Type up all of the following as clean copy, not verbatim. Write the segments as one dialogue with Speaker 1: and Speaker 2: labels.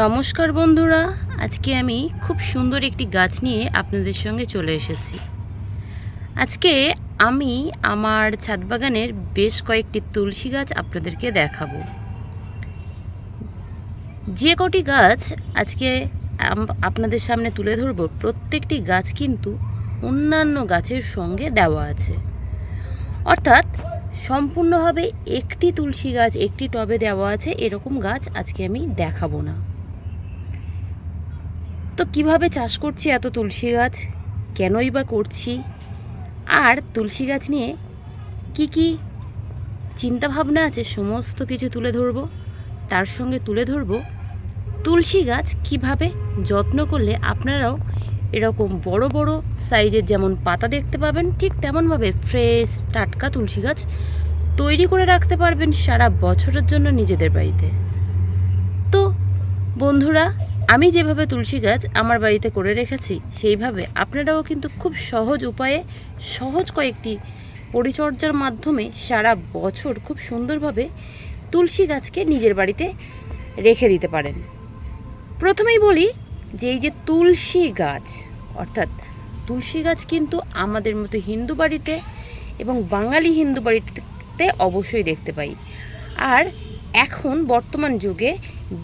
Speaker 1: নমস্কার বন্ধুরা, আজকে আমি খুব সুন্দর একটি গাছ নিয়ে আপনাদের সঙ্গে চলে এসেছি। আজকে আমি আমার ছাদ বাগানের বেশ কয়েকটি তুলসী গাছ আপনাদেরকে দেখাবো। যে কটি গাছ আজকে আপনাদের সামনে তুলে ধরব, প্রত্যেকটি গাছ কিন্তু অন্যান্য গাছের সঙ্গে দেওয়া আছে। অর্থাৎ সম্পূর্ণভাবে একটি তুলসী গাছ একটি টবে দেওয়া আছে এরকম গাছ আজকে আমি দেখাবো না। তো কিভাবে চাষ করছি এত তুলসী গাছ, কেনই বা করছি, আর তুলসী গাছ নিয়ে কি কি চিন্তা ভাবনা আছে সমস্ত কিছু তুলে ধরব। তার সঙ্গে তুলে ধরব তুলসী গাছ কিভাবে যত্ন করলে আপনারাও এরকম বড় বড় সাইজের যেমন পাতা দেখতে পাবেন, ঠিক তেমনভাবে ফ্রেশ টাটকা তুলসী গাছ তৈরি করে রাখতে পারবেন সারা বছরের জন্য নিজেদের বাড়িতে। তো বন্ধুরা, আমি যেভাবে তুলসী গাছ আমার বাড়িতে করে রেখেছি সেইভাবে আপনারাও কিন্তু খুব সহজ উপায়ে, সহজ কয়েকটি পরিচর্যার মাধ্যমে সারা বছর খুব সুন্দরভাবে তুলসী গাছকে নিজের বাড়িতে রেখে দিতে পারেন। প্রথমেই বলি যে এই যে তুলসী গাছ, অর্থাৎ তুলসী গাছ কিন্তু আমাদের মতো হিন্দু বাড়িতে এবং বাঙালি হিন্দু বাড়িতে অবশ্যই দেখতে পাই। আর এখন বর্তমান যুগে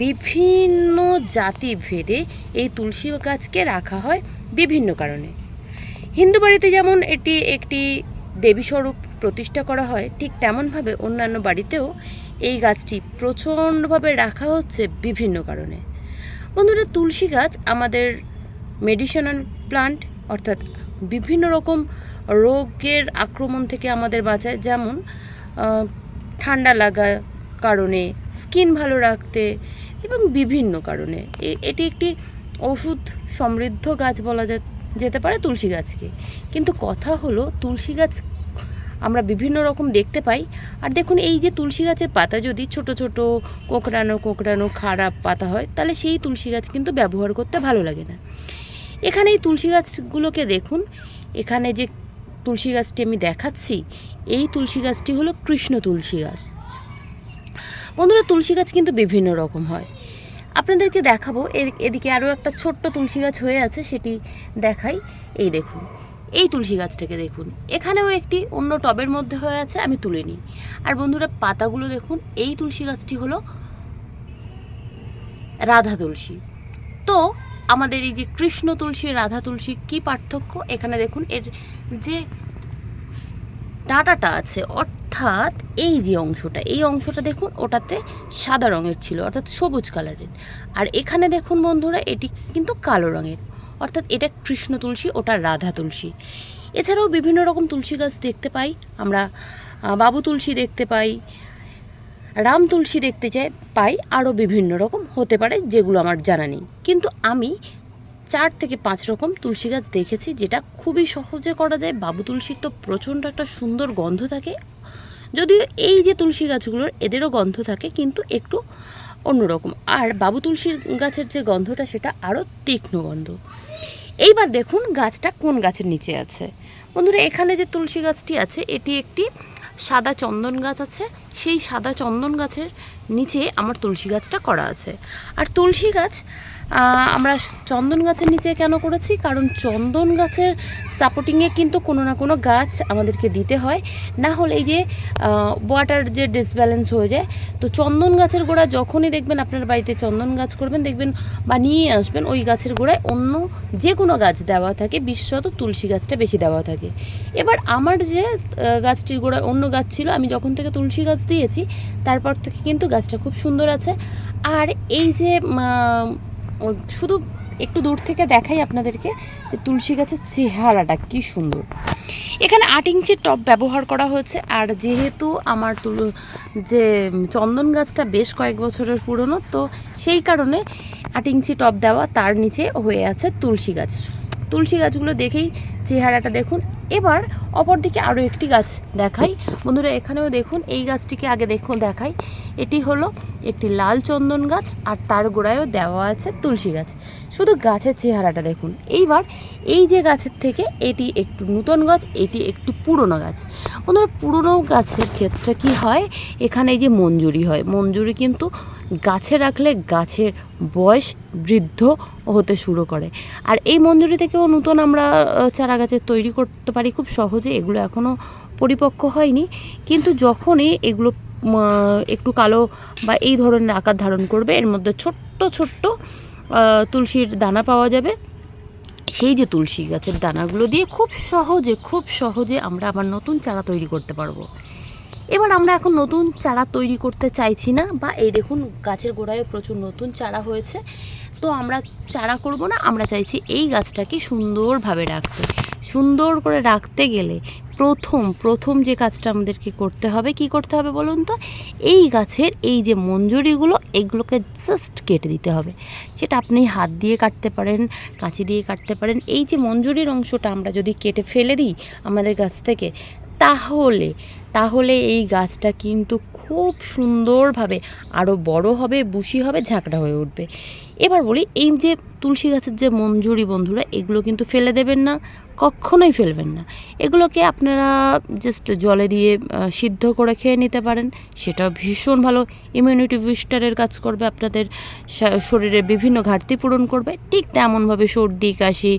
Speaker 1: বিভিন্ন জাতি ভেদে এই তুলসী গাছকে রাখা হয় বিভিন্ন কারণে। হিন্দু বাড়িতে যেমন এটি একটি দেবীস্বরূপ প্রতিষ্ঠা করা হয়, ঠিক তেমনভাবে অন্যান্য বাড়িতেও এই গাছটি প্রচণ্ডভাবে রাখা হচ্ছে বিভিন্ন কারণে। বন্ধুরা, তুলসী গাছ আমাদের মেডিসিনাল প্লান্ট, অর্থাৎ বিভিন্ন রকম রোগের আক্রমণ থেকে আমাদের বাঁচায়। যেমন ঠান্ডা লাগা কারণে, স্কিন ভালো রাখতে এবং বিভিন্ন কারণে এটি একটি ওষুধ সমৃদ্ধ গাছ বলা যেতে পারে তুলসী গাছকে। কিন্তু কথা হলো, তুলসী গাছ আমরা বিভিন্ন রকম দেখতে পাই। আর দেখুন, এই যে তুলসী গাছের পাতা যদি ছোট ছোট কোঁকড়ানো খারাপ পাতা হয়, তাহলে সেই তুলসী গাছ কিন্তু ব্যবহার করতে ভালো লাগে না। এখানে এই তুলসী গাছগুলোকে দেখুন, এখানে যে তুলসী গাছটি আমি দেখাচ্ছি, এই তুলসী গাছটি হলো কৃষ্ণ তুলসী গাছ। বন্ধুরা, তুলসী গাছ কিন্তু বিভিন্ন রকম হয়, আপনাদেরকে দেখাবো। এদিকে আরও একটা ছোট্ট তুলসী গাছ হয়ে আছে, সেটি দেখাই। এই দেখুন, এই তুলসী গাছটাকে দেখুন, এখানেও একটি অন্য টবের মধ্যে হয়ে আছে, আমি তুলে নিই। আর বন্ধুরা, পাতাগুলো দেখুন, এই তুলসী গাছটি হলো রাধা তুলসী। তো আমাদের এই যে কৃষ্ণ তুলসী, রাধা তুলসী, কি পার্থক্য এখানে দেখুন। এর যে ডাঁটাটা আছে, অর্থাৎ এই যে অংশটা, এই অংশটা দেখুন, ওটাতে সাদা রঙের ছিল, অর্থাৎ সবুজ কালারের। আর এখানে দেখুন বন্ধুরা, এটি কিন্তু কালো রঙের, অর্থাৎ এটা কৃষ্ণ তুলসী, ওটা রাধা তুলসী। এছাড়াও বিভিন্ন রকম তুলসী গাছ দেখতে পাই আমরা, বাবু তুলসী দেখতে পাই, রাম তুলসী দেখতে পাই, আরও বিভিন্ন রকম হতে পারে যেগুলো আমার জানা নেই। কিন্তু আমি 4 থেকে 5 রকম তুলসী গাছ দেখেছি, যেটা খুবই সহজে করা যায়। বাবু তুলসীর তো প্রচণ্ড একটা সুন্দর গন্ধ থাকে, যদিও এই যে তুলসী গাছগুলোর এদেরও গন্ধ থাকে, কিন্তু একটু অন্যরকম। আর বাবু তুলসীর গাছের যে গন্ধটা, সেটা আরও তীক্ষ্ণ গন্ধ। এইবার দেখুন গাছটা কোন গাছের নিচে আছে। বন্ধুরা, এখানে যে তুলসী গাছটি আছে, এটি একটি সাদা চন্দন গাছ আছে। সেই সাদা চন্দন গাছের নিচে আমার তুলসী গাছটা করা আছে। আর তুলসী গাছ আমরা চন্দন গাছের নিচে কেন করেছি? কারণ চন্দন গাছের সাপোর্টিংয়ে কিন্তু কোনো না কোনো গাছ আমাদেরকে দিতে হয়, না হলে এই যে ওয়াটার যে ডিসব্যালেন্স হয়ে যায়। তো চন্দন গাছের গোড়া যখনই দেখবেন আপনার বাড়িতে চন্দন গাছ করবেন, দেখবেন বা নিয়ে আসবেন, ওই গাছের গোড়ায় অন্য যে কোনো গাছ দেওয়া থাকে, বিশেষত তুলসী গাছটা বেশি দেওয়া থাকে। এবার আমার যে গাছটির গোড়ায় অন্য গাছ ছিল, আমি যখন থেকে তুলসী গাছ দিয়েছি তারপর থেকে কিন্তু গাছটা খুব সুন্দর আছে। আর এই যে শুধু একটু দূর থেকে দেখাই আপনাদেরকে যে তুলসী গাছের চেহারাটা কি সুন্দর। এখানে 8 ইঞ্চির টব ব্যবহার করা হয়েছে। আর যেহেতু আমার যে চন্দন গাছটা বেশ কয়েক বছরের পুরনো, তো সেই কারণে 8 ইঞ্চি টব দেওয়া, তার নিচে হয়ে আছে তুলসী গাছ। তুলসী গাছগুলো দেখেই চেহারাটা দেখুন। এবার অপরদিকে আরও একটি গাছ দেখাই। বন্ধুরা, এখানেও দেখুন, এই গাছটিকে আগে দেখাই। এটি হলো একটি লাল চন্দন গাছ, আর তার গোড়ায়ও দেওয়া আছে তুলসী গাছ। শুধু গাছের চেহারাটা দেখুন। এইবার এই যে গাছের থেকে এটি একটু নূতন গাছ, এটি একটু পুরনো গাছ। বন্ধুরা, পুরনো গাছের ক্ষেত্রে কি হয়, এখানে এই যে মঞ্জুরি হয়, মঞ্জুরি কিন্তু গাছে রাখলে গাছের বয়স বৃদ্ধ হতে শুরু করে। আর এই মঞ্জুরি থেকেও নতুন আমরা চারা গাছের তৈরি করতে পারি খুব সহজে। এগুলো এখনও পরিপক্ক হয়নি, কিন্তু যখনই এগুলো একটু কালো বা এই ধরনের আকার ধারণ করবে, এর মধ্যে ছোট্ট ছোট্ট তুলসীর দানা পাওয়া যাবে। সেই যে তুলসী গাছের দানাগুলো দিয়ে খুব সহজে আমরা আবার নতুন চারা তৈরি করতে পারবো। এবার আমরা এখন নতুন চারা তৈরি করতে চাইছি না, বা এই দেখুন গাছের গোড়ায় প্রচুর নতুন চারা হয়েছে, তো আমরা চারা করব না। আমরা চাইছি এই গাছটাকে সুন্দরভাবে রাখতে। সুন্দর করে রাখতে গেলে প্রথম যে কাজটা আমাদেরকে করতে হবে, কি করতে হবে বলুন তো? এই গাছের এই যে মঞ্জুরিগুলো, এগুলোকে জাস্ট কেটে দিতে হবে। সেটা আপনি হাত দিয়ে কাটতে পারেন, কাঁচি দিয়ে কাটতে পারেন। এই যে মঞ্জুরির অংশটা আমরা যদি কেটে ফেলে দিই আমাদের গাছ থেকে, তাহলে এই গাছটা কিন্তু খুব সুন্দরভাবে আরও বড় হবে, বুশি হবে, ঝাঁকড়া হয়ে উঠবে। এবার বলি, এই যে তুলসী গাছের যে মঞ্জুরি বন্ধুরা, এগুলো কিন্তু ফেলে দেবেন না, কখনোই ফেলবেন না। এগুলোকে আপনারা জাস্ট জলে দিয়ে সিদ্ধ করে খেয়ে নিতে পারেন, সেটাও ভীষণ ভালো ইমিউনিটি বুস্টারের কাজ করবে, আপনাদের শরীরের বিভিন্ন ঘাটতি পূরণ করবে। ঠিক তেমনভাবে সর্দি কাশি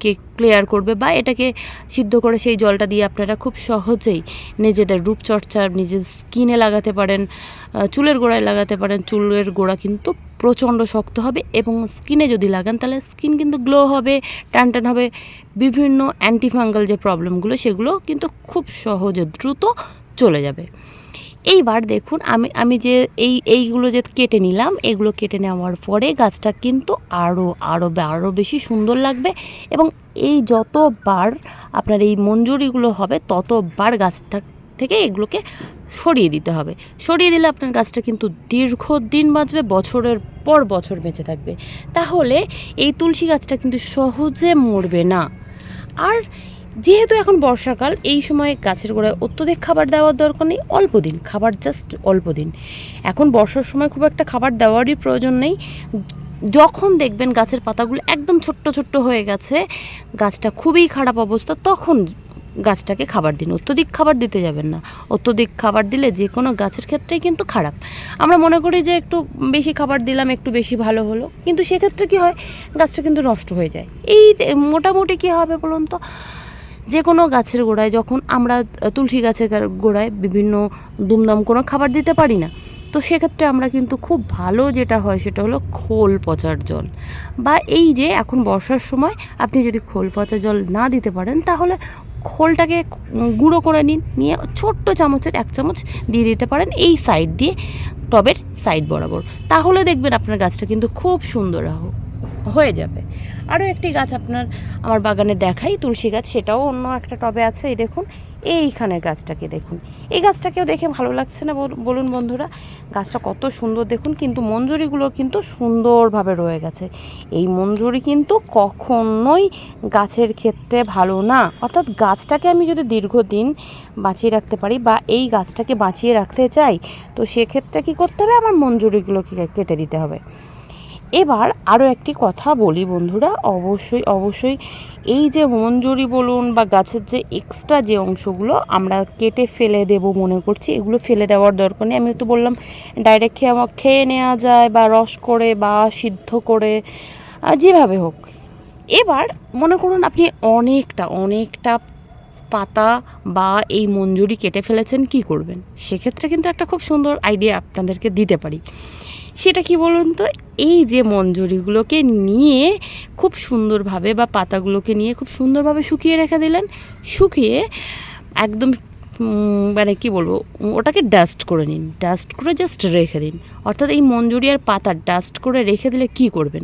Speaker 1: কে ক্লিয়ার করবে, বা এটাকে সিদ্ধ করে সেই জলটা দিয়ে আপনারা খুব সহজেই নিজেদের রূপচর্চা নিজের স্কিনে লাগাতে পারেন, চুলের গোড়ায় লাগাতে পারেন। চুলের গোড়া কিন্তু প্রচণ্ড শক্ত হবে, এবং স্কিনে যদি লাগান তাহলে স্কিন কিন্তু গ্লো হবে, টান হবে। বিভিন্ন অ্যান্টিফাঙ্গাল যে প্রবলেমগুলো, সেগুলো কিন্তু খুব সহজে দ্রুত চলে যাবে। এইবার দেখুন, আমি যে এইগুলো যে কেটে নিলাম, এগুলো কেটে নেওয়ার পরে গাছটা কিন্তু আরও বেশি সুন্দর লাগবে। এবং এই যতবার আপনার এই মঞ্জুরিগুলো হবে, ততবার গাছটা থেকে এগুলোকে সরিয়ে দিতে হবে। সরিয়ে দিলে আপনার গাছটা কিন্তু দীর্ঘদিন বাঁচবে, বছরের পর বছর বেঁচে থাকবে। তাহলে এই তুলসী গাছটা কিন্তু সহজে মরবে না। আর যেহেতু এখন বর্ষাকাল, এই সময় গাছের গোড়ায় অত্যধিক খাবার দেওয়ার দরকার নেই, অল্প দিন খাবার, জাস্ট অল্প দিন। এখন বর্ষার সময় খুব একটা খাবার দেওয়ারই প্রয়োজন নেই। যখন দেখবেন গাছের পাতাগুলো একদম ছোট্ট হয়ে গেছে, গাছটা খুবই খারাপ অবস্থা, তখন গাছটাকে খাবার দিন। অত্যধিক খাবার দিতে যাবেন না। অত্যধিক খাবার দিলে যে কোনো গাছের ক্ষেত্রেই কিন্তু খারাপ। আমরা মনে করি যে একটু বেশি খাবার দিলাম, একটু বেশি ভালো হলো, কিন্তু সেক্ষেত্রে কী হয়, গাছটা কিন্তু নষ্ট হয়ে যায়। এই মোটামুটি কী হবে বলুন তো? যে কোনো গাছের গোড়ায়, যখন আমরা তুলসী গাছের গোড়ায় বিভিন্ন দুমদাম কোনো খাবার দিতে পারি না, তো সেক্ষেত্রে আমরা কিন্তু খুব ভালো যেটা হয় সেটা হলো খোল পচার জল, বা এই যে এখন বর্ষার সময় আপনি যদি খোল পচা জল না দিতে পারেন, তাহলে খোলটাকে গুঁড়ো করে নিয়ে ছোট্ট চামচের 1 চামচ দিয়ে দিতে পারেন এই সাইড দিয়ে, টবের সাইড বরাবর। তাহলে দেখবেন আপনার গাছটা কিন্তু খুব সুন্দর হয়ে যাবে। আরও একটি গাছ আমার বাগানে দেখাই, তুলসী গাছ, সেটাও অন্য একটা টবে আছে। এই দেখুন, এইখানের গাছটাকে দেখুন। এই গাছটাকেও দেখে ভালো লাগছে না বলুন বন্ধুরা? গাছটা কত সুন্দর দেখুন, কিন্তু মঞ্জুরিগুলো কিন্তু সুন্দরভাবে রয়ে গেছে। এই মঞ্জুরি কিন্তু কখনোই গাছের ক্ষেত্রে ভালো না। অর্থাৎ গাছটাকে আমি যদি দীর্ঘদিন বাঁচিয়ে রাখতে পারি, বা এই গাছটাকে বাঁচিয়ে রাখতে চাই, তো সেক্ষেত্রে কী করতে হবে? আমার মঞ্জুরিগুলোকে কেটে দিতে হবে। এবার আরও একটি কথা বলি বন্ধুরা, অবশ্যই এই যে মঞ্জুরি বলুন বা গাছের যে এক্সট্রা যে অংশগুলো আমরা কেটে ফেলে দেব মনে করছি, এগুলো ফেলে দেওয়ার দরকার নেই। আমি তো বললাম ডাইরেক্ট খেয়ে নেওয়া যায়, বা রস করে, বা সিদ্ধ করে, যেভাবে হোক। এবার মনে করুন আপনি অনেকটা পাতা বা এই মঞ্জুরি কেটে ফেলেছেন, কি করবেন? সেক্ষেত্রে কিন্তু একটা খুব সুন্দর আইডিয়া আপনাদেরকে দিতে পারি। সেটা কি বলুন তো? এই যে মঞ্জুরিগুলোকে নিয়ে খুব সুন্দরভাবে, বা পাতাগুলোকে নিয়ে খুব সুন্দরভাবে শুকিয়ে রেখে দিলেন। শুকিয়ে একদম মানে কি বলবো, ওটাকে ডাস্ট করে নিন, ডাস্ট করে জাস্ট রেখে দিন। অর্থাৎ এই মঞ্জুরি আর পাতা ডাস্ট করে রেখে দিলে কি করবেন?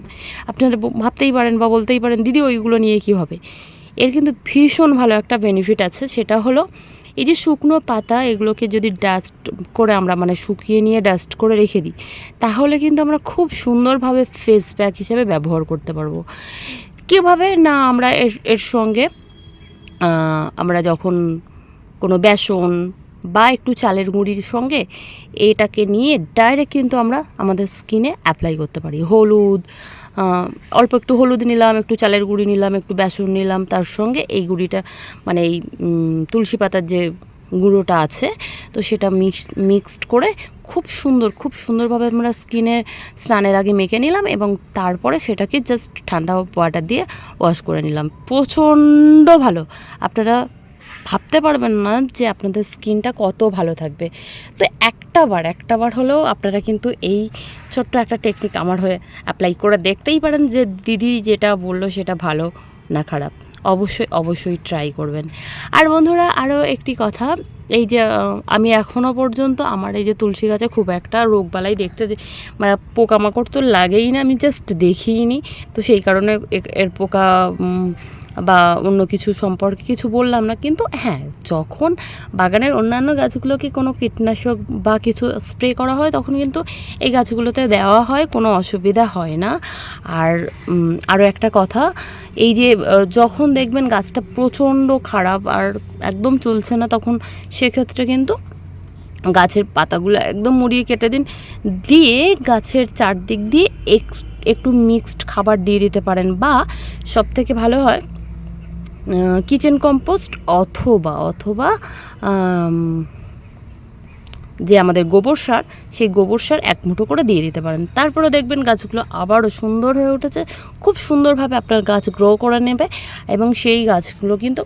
Speaker 1: আপনারা ভাবতেই পারেন বা বলতেই পারেন, দিদি ওইগুলো নিয়ে কি হবে? এর কিন্তু ভীষণ ভালো একটা বেনিফিট আছে। সেটা হলো, এই যে শুকনো পাতা, এগুলোকে যদি ডাস্ট করে আমরা শুকিয়ে নিয়ে ডাস্ট করে রেখে দিই, তাহলে কিন্তু আমরা খুব সুন্দরভাবে ফেস প্যাক হিসেবে ব্যবহার করতে পারবো। কীভাবে না, আমরা এর সঙ্গে আমরা যখন কোনো বেসন বা একটু চালের গুঁড়ির সঙ্গে এটাকে নিয়ে ডাইরেক্ট কিন্তু আমরা আমাদের স্কিনে অ্যাপ্লাই করতে পারি। অল্প একটু হলুদ নিলাম, একটু চালের গুঁড়ি নিলাম, একটু বেসন নিলাম, তার সঙ্গে এই গুঁড়িটা এই তুলসী পাতার যে গুঁড়োটা আছে, তো সেটা মিক্সড করে খুব সুন্দরভাবে আমরা স্নানের আগে মেখে নিলাম এবং তারপরে সেটাকে জাস্ট ঠান্ডা ওয়াটার দিয়ে ওয়াশ করে নিলাম। প্রচণ্ড ভালো, আপনারা ভাবতে পারবেন না যে আপনাদের স্কিনটা কত ভালো থাকবে। তো একটা বার হলেও আপনারা কিন্তু এই ছোট্ট একটা টেকনিক আমার হয়ে অ্যাপ্লাই করে দেখতেই পারেন যে দিদি যেটা বললো সেটা ভালো না খারাপ। অবশ্যই ট্রাই করবেন। আর বন্ধুরা, আরও একটি কথা, এই যে আমি এখনও পর্যন্ত আমার এই যে তুলসী গাছে খুব একটা রোগবালাই পোকামাকড় তো লাগেই না, আমি জাস্ট দেখিই নি, তো সেই কারণে এর পোকা বা অন্য কিছু সম্পর্কে কিছু বললাম না। কিন্তু হ্যাঁ, যখন বাগানের অন্যান্য গাছগুলোকে কোনো কীটনাশক বা কিছু স্প্রে করা হয় তখন কিন্তু এই গাছগুলোতে দেওয়া হয়, কোনো অসুবিধা হয় না। আর আরও একটা কথা, এই যে যখন দেখবেন গাছটা প্রচণ্ড খারাপ আর একদম চলছে না, তখন সেক্ষেত্রে কিন্তু গাছের পাতাগুলো একদম মুড়িয়ে কেটে দিন, দিয়ে গাছের চারদিক দিয়ে একটু মিক্সড খাবার দিয়ে দিতে পারেন, বা সবথেকে ভালো হয় কিচেন কম্পোস্ট অথবা যে আমাদের গোবর সার, সেই গোবর সার 1 মুঠো করে দিয়ে দিতে পারেন। তারপরে দেখবেন গাছগুলো আবারও সুন্দর হয়ে উঠেছে, খুব সুন্দরভাবে আপনার গাছ গ্রো করে নেবে এবং সেই গাছগুলো কিন্তু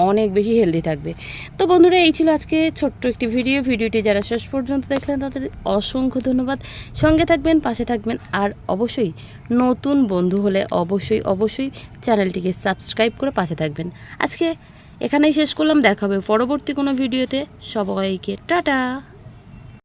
Speaker 1: অনেক বেশি হেলদি থাকবে। তো বন্ধুরা, এই ছিল আজকে ছোট্ট একটি ভিডিওটি যারা শেষ পর্যন্ত দেখলেন তাদের অসংখ্য ধন্যবাদ। সঙ্গে থাকবেন, পাশে থাকবেন, আর অবশ্যই নতুন বন্ধু হলে অবশ্যই চ্যানেলটিকে সাবস্ক্রাইব করে পাশে থাকবেন। আজকে এখানেই শেষ করলাম, দেখা হবে পরবর্তী কোনো ভিডিওতে। সবাইকে টাটা।